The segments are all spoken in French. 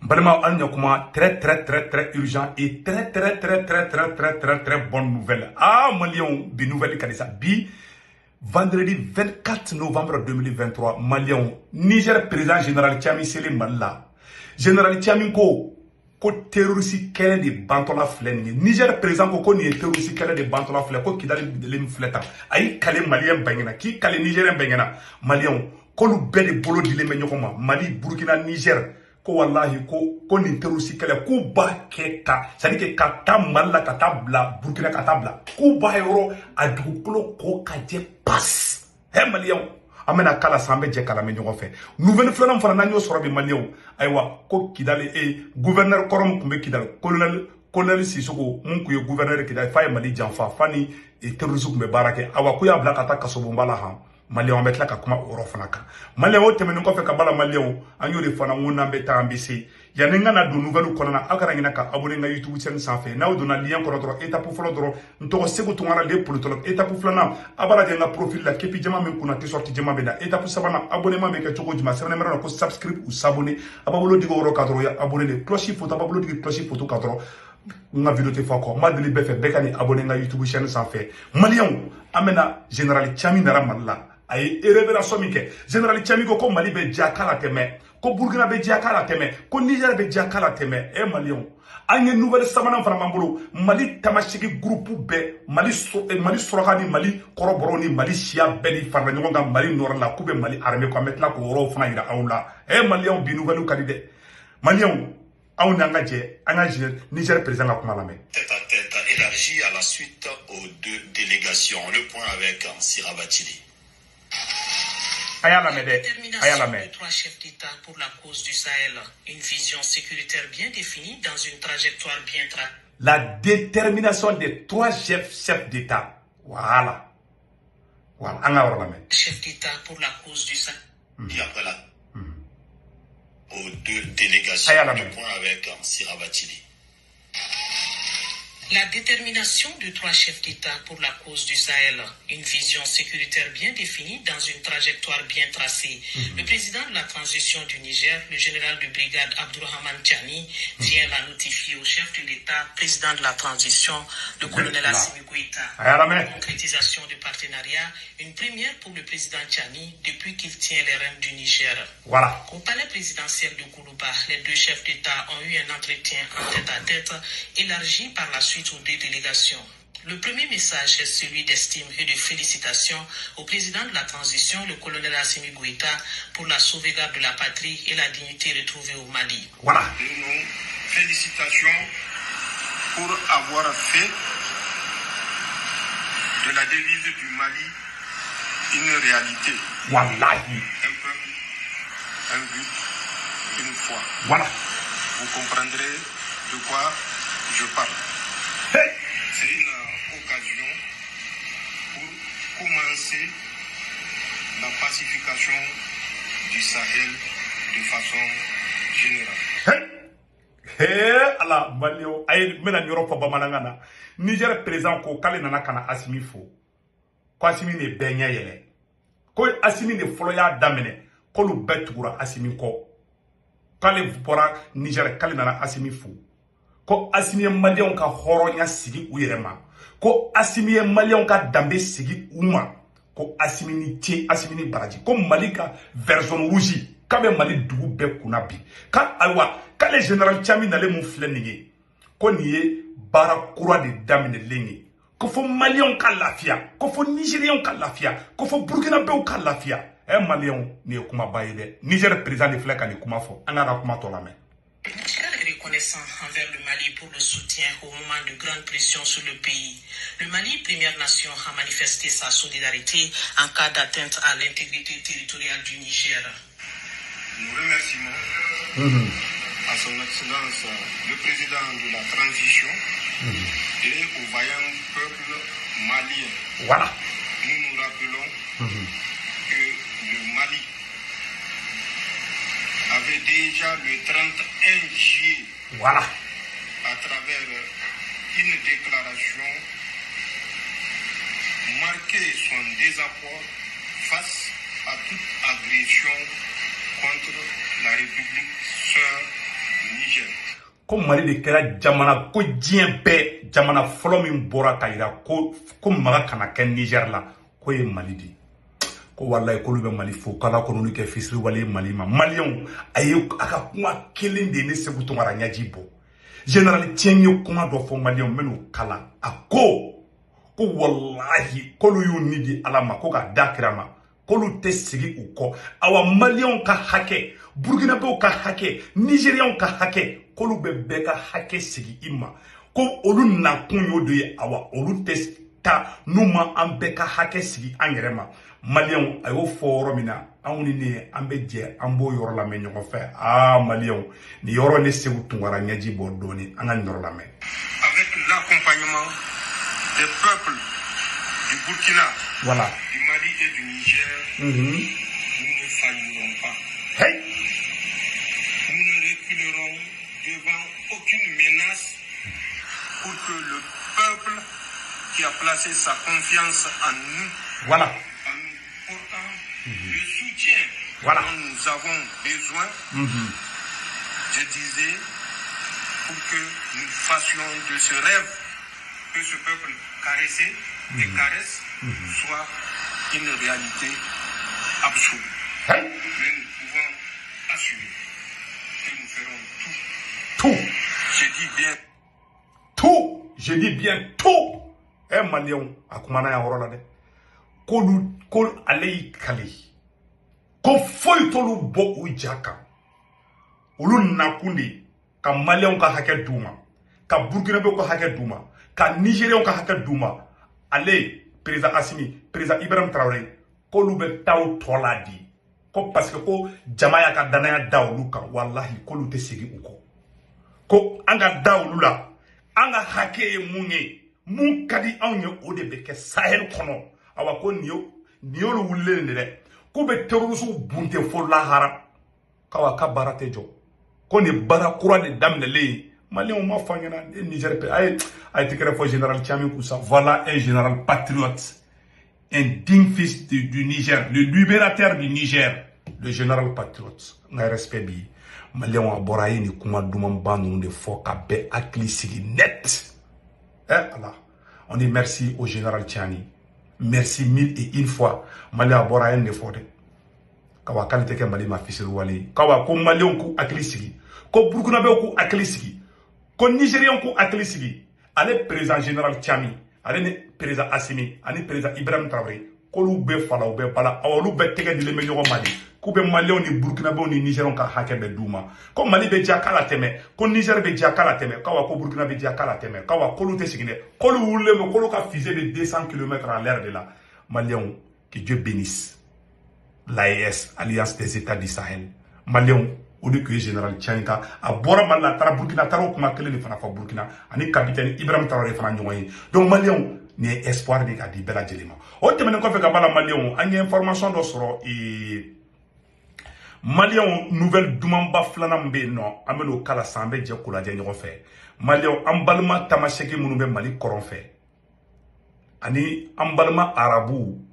Vraiment, très urgent et très bonne nouvelle. Ah, Malion, bi nouvelle Kanisa. Bi, vendredi 24 novembre 2023, Malion, Niger président général Tchami Sele Malla. Général Tchami ko terroriste kɛlɛ de bantɔla filɛ nin ye Niger président ko nin ye terroriste kɛlɛ de bantɔla filɛ ko Kidali min filɛ tan a y'i kale maliyɛn bɛɛ ɲɛna k'i kale Nigérien bɛɛ ɲɛna maliyɛnw k'olu bɛɛ de bolo dilen bɛ ɲɔgɔn ma Mali Burkina Niger ko wallahi ko nin terroriste kɛlɛ k'u b'a kɛ ka c'est à dire que ka taa Mali la ka taa bila Burkina ka taa bila k'u b'a yɔrɔ a dugukolo ko ka jɛ pas maliyɛnw an bɛna kala san an bɛ jɛ kala mɛ ɲɔgɔn fɛ nouvelle filanan fana n'an y'o sɔrɔ bi maliyɛnw ayiwa ko Kidali gouverneur kɔrɔ min tun bɛ Kidali colonel Sissoko mun tun ye gouverneur Kidali f'a ye Mali janfa fa ni terroriste tun bɛ baara kɛ ayiwa ko y'a bila ka taa kasobonba la han maliyɛnw an bɛ tila ka kuma o yɔrɔ fana kan maliyɛnw o tɛmɛnen kɔfɛ ka bala maliyɛnw an y'o de fana n ko n'an bɛ taa an bɛ se yanni n ka na don nouvelle kɔnɔna aw kana ɲinɛ ka abonné n ka YouTube chaîne sanfɛ n'aw donna lien kɔnɔ dɔrɔn étape fɔlɔ dɔrɔn n tɔgɔ Segu Tunkara le politologue étape filanan a b'a lajɛ n ka profil la képi jama min kunna t-shirt jama bɛ na étape sabanan abonnement bɛ kɛ cogo jumɛn sɛbɛnnen bɛ na ko subscribe ou s'abonner a b'a bolo digi o yɔrɔ kan dɔrɔn abonné de cloche photo a b'a bolo digi cloche photo kan dɔrɔn n ka vidéo tɛ fɔ a kɔ n b'a deli bɛɛ fɛ bɛɛ ka nin abonné n ka YouTube chaîne sanfɛ maliyɛnw an bɛna général Tchami nara Mali la a ye révélation min kɛ général Tchami ko Mali bɛ diya k'a la tɛmɛ ko Burkina bɛ diya k'a la tɛmɛ ko Niger bɛ diya k'a la tɛmɛ maliyɛnw an ye nouvelle sabanan fana b'an bolo Mali tamasegi groupe bɛɛ Mali suraka ni Mali kɔrɔbɔrɔw ni Mali siya bɛɛ de farala ɲɔgɔn kan Mali nɔrɔ la k'u bɛ Mali armée ko an bɛ tila k'o yɔrɔw fana yira aw la maliyɛnw bi nouvelle ka di dɛ maliyɛnw aw n'an ka jɛ an ka Niger président ka kuma lamɛn. Tête à tête élargi à la suite aux deux délégations. Le point avec Sira Bachili. Détermination de trois chefs d'État pour la cause du Sahel. Une vision sécuritaire bien définie dans une trajectoire bien tracée. La détermination des trois chefs d'État. Voilà. Chef d'État pour la cause du Sahel. Et après là, aux deux délégations. Le point avec Sira Bachili. La détermination de trois chefs d'État pour la cause du Sahel, une vision sécuritaire bien définie dans une trajectoire bien tracée. Le président de la transition du Niger, le général de brigade Abdourahmane Tchani, vient la notifier au chef de l'État, président de la transition, le colonel Assimi Goïta. Concrétisation du partenariat, une première pour le président Tchani depuis qu'il tient les rênes du Niger. Voilà. Au palais présidentiel de Koulouba, les deux chefs d'État ont eu un entretien en tête-à-tête élargi par la suite aux deux délégations. Le premier message est celui d'estime et de félicitations au président de la transition, le colonel Assimi Goïta, pour la sauvegarde de la patrie et la dignité retrouvée au Mali. Voilà. Nous félicitations pour avoir fait de la devise du Mali une réalité. Wallahi. Un peuple, un but, une foi. Voilà. Vous comprendrez de quoi je parle. C'est une occasion pour commencer la pacification du Sahel de façon générale. Allah malio ay mena nyoro fa bamanangana Niger président ko kale nana kana Assimi fo ko Assimi ne benya yele ko Assimi ne folo ya damene ko lu betugura Assimi ko kale bora Niger kale nana Assimi fo ko Assimi malien ka horonya sigi u yerema ko Assimi malien ka dambe sigi uma ko Assimi ni tie Assimi ni baraji ko Malika version rouge kabe Mali dugu be kunabi ka alwa kale général Tchami nale mu filɛ nin ye ko nin ye baara kura de daminɛlen ye ko fɔ maliyɛnw ka lafiya ko fɔ nigérien ka lafiya ko fɔ burkinabɛw ka lafiya maliyɛnw nin ye kumaba ye dɛ Niger président de filɛ ka nin kuma fɔ an ka kuma tɔ lamɛn. Reconnaissant envers le Mali pour le soutien au moment de grande pression sur le pays. Le Mali, première nation, a manifesté sa solidarité en cas d'atteinte à l'intégrité territoriale du Niger. Nous remercions à son Excellence le président de la transition et au vaillant peuple malien. Voilà. Nous nous rappelons que le Mali avait déjà le 31 juillet, voilà, à travers une déclaration, marqué son désaccord face à toute agression contre la République sœur ko Mali de kɛra jamana ko diɲɛ bɛɛ jamana fɔlɔ min bɔra ka yira ko maga kana kɛ Niger la ko ye Mali de ko wallahi k'olu bɛ Mali fo k'ala ko n'olu kɛ fisiri wale Mali ma Maliens a ka kuma kelen de ne Seku Tunkara ɲaji bɔ général Tieng ye kuma dɔ fɔ Maliens minnu kala a ko wallahi k'olu y'u ni di Ala ma ko ka da kira ma k'olu tɛ sigi u kɔ awa Maliens ka hakɛ Burkinabéw ka hakɛ Nigériens ka hakɛ k'olu bɛ bɛɛ ka hakɛ sigi i ma ko olu nakun y'o de ye awa olu tɛ ta n'u ma an bɛɛ ka hakɛ sigi an yɛrɛ ma Maliens a y'o fɔ yɔrɔ min na anw ni ne an bɛ jɛ an b'o yɔrɔ lamɛn ɲɔgɔn fɛ Maliens ni yɔrɔ ne Seku Tunkara ɲɛji bɔ dɔɔni an ka nin yɔrɔ lamɛn. Avec l'accompagnement des peuples du Burkina, voilà, du Mali et du Niger, nous ne faillirons pas. Hey. Nous ne reculerons devant aucune menace pour que le peuple qui a placé sa confiance en nous, voilà, en nous portant le soutien voilà, dont nous avons besoin, je disais, pour que nous fassions de ce rêve que ce peuple caressé et caresse soit une réalité absolue. Hey. Mais nous pouvons assurer que nous ferons tout. Tout. Je dis bien tout. Je dis bien tout. Maliens a kumana ya horola de. Kol alei kali. Ko foy tolu bo u jaka. Ulu nakundi ka Maliens ka hake duma. Ka Burkinabé ka hake duma. Ka Nigériens ka hake duma. Ale président Assimi, président Ibrahim Traoré, kolu be taw toladi. Ko parce que ko jamaya ka danaya dawlu ka wallahi kolu te sigi uko. Ko anga dawlu la anga hake munye mun kadi anye ode beke Sahel kono awa ko niyo lo wulle ne ko be terrorisme bunte fo lahara kawa ka barate jo ko ne bara kura de damnele Maliens ma fanyana Niger pe ay tikere fo général Tiamé Koussa voilà un général patriote un digne fils du Niger le libérateur du Niger le général patriote ngai respect bi Maliens a borayi ni kuma duman banu de fo ka be akli sigi net. Allah. On dit merci au général Tiani. Merci 1001 fois. Mali a bora en defo de. Kawa kalite ke Mali ma fisir wali. Kawa ko Maliens ku akili sigi. Ko Burkinabé ku akili sigi. Ko Nigériens ku akili sigi. Ale président général Tiani. Ale ne président Assimi. Ale président Ibrahim Traoré. Ko lu be fala ou be bala. Awalu be tege di le meilleur Mali. Ko be Maliens ni Burkinabé ni Nigériens ka hake be duma. Ko Mali be jakala teme. Ko Niger be jakala teme. Kawa ko Burkina be jakala teme. Kawa ko lu te sigine. Ko lu wule me ko lu ka fusée de 200 km à l'heure de là. Maliens, que Dieu bénisse l'AES, Alliance des États du Sahel. Maliens, au lieu que le général Tchanika a bora mal tara Burkina taro kuma kele ni fana fa Burkina ani capitaine Ibrahim Traoré fana ñoy. Donc Maliens ni espoir de ka di bela jelima. O temene ko fe ka bala Maliens an information do soro e Maliens nouvelle dumamba flana mbe no amelo kala sambe je kula je ñogo fe. Maliens ambalma tamasheki munu be Mali koron fe. Ani ambalma arabu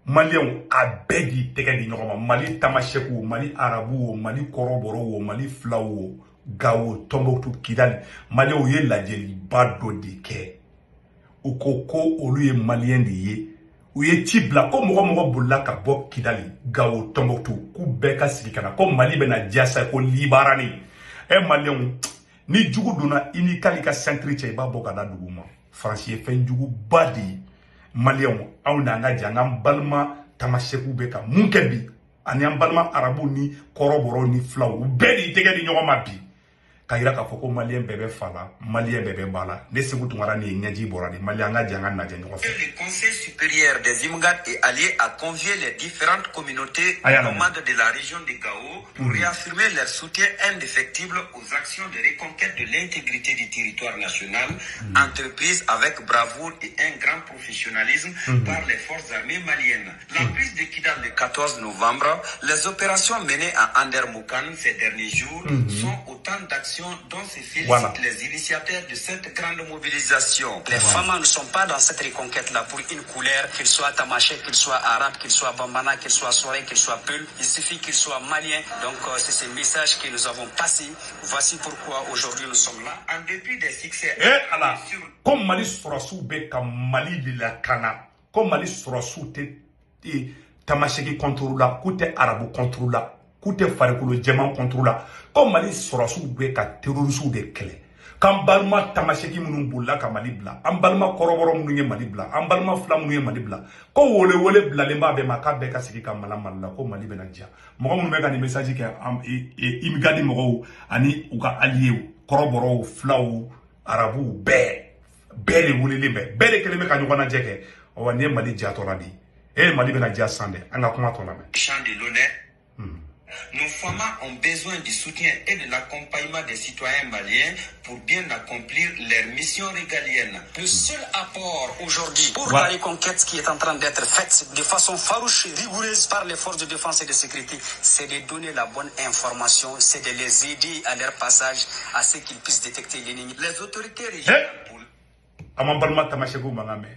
Maliens a begi tege di ñogoma Mali tamasheku Mali arabu Mali koroboro Mali flawo gawo Tombouctou Kidali Maliens ye lajeli bado de ke ukoko olu ye Malien de ye u ye tibla ko mogo bulla ka bo Kidali gawo Tombouctou ku beka sikana ko Mali bena jasa ko libarani Maliens ni jugu duna ini kali ka centre che ba boka da duguma France ye fen jugu badi Maliens aw na nga jangam balma tamasheku beka munkebi ani am balma arabu ni koroboro ni flaw bedi tege di ñogoma bi kayira ka foko Malien bebe fala Malien bebe bala ne Seku Tunkara ni ñaji borani Malien nga janga na ñogo fe. Le Conseil supérieur des Imgad et alliés a convié les différentes communautés nomades de la région de Gao pour réaffirmer leur soutien indéfectible aux actions de reconquête de l'intégrité du territoire national entreprises avec bravoure et un grand professionnalisme par les forces armées maliennes. La prise de Kidal le 14 novembre, les opérations menées à Andermoukane ces derniers jours sont autant important d'actions dont se félicitent les initiateurs de cette grande mobilisation. Les femmes ne sont pas dans cette reconquête-là pour une couleur, qu'il soit tamaché, qu'il soit arabe, qu'il soit bambana, qu'il soit soré, qu'il soit peul. Il suffit qu'il soit malien. Donc c'est ce message que nous avons passé. Voici pourquoi aujourd'hui nous sommes là. En dépit des succès. Comme Mali Sorassou Beka Mali de la Kana, comme Mali Sorassou te tamasheki contre la, koute arabu contre la, koute farikolo djema contre la, comme Mali Sorassou Beka terrorisou de kele. Quand Balma tamasheki munu bulla ka Mali bla, am Balma koroboro munu Mali bla, am Balma flam munu Mali bla. Ko wole bla lemba be maka beka siki ka malamalla ko Mali bena dia. Mo munu meka ni message ke am imigadi mo ani uka allié koroboro flaw arabu bele wulile bele keleme ka nyogona jeke o ne Mali diatora di Mali bena dia sande anga kuma to la me champ de l'honneur. Nos femmes ont besoin du soutien et de l'accompagnement des citoyens maliens pour bien accomplir leur mission régalienne. Le seul apport aujourd'hui pour la reconquête qui est en train d'être faite de façon farouche et rigoureuse par les forces de défense et de sécurité, c'est de donner la bonne information, c'est de les aider à leur passage à ce qu'ils puissent détecter l'ennemi. Les autorités régionales pour... Amambalma tamashego mangame.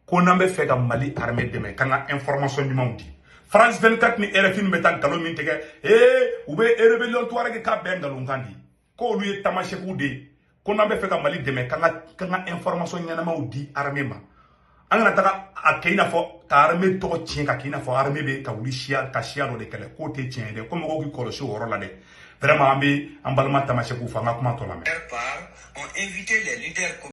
Konambe fega Mali armée demain kanga information du monde. France 24 ni RFI metan kalo min tege ube rebellion to arage ka ben galon kandi ko lu tamasheku de ko nambe feka Mali deme kanga information nyana ma udi armée ma angana taka akina fo ka armée to tien ka kina fo armée be ka wuli shia ka shia do de kele ko te tien de ko mo ko ko so woro la de vraiment ambi ambalma tamasheku fa ngakuma to la me ont invité les leaders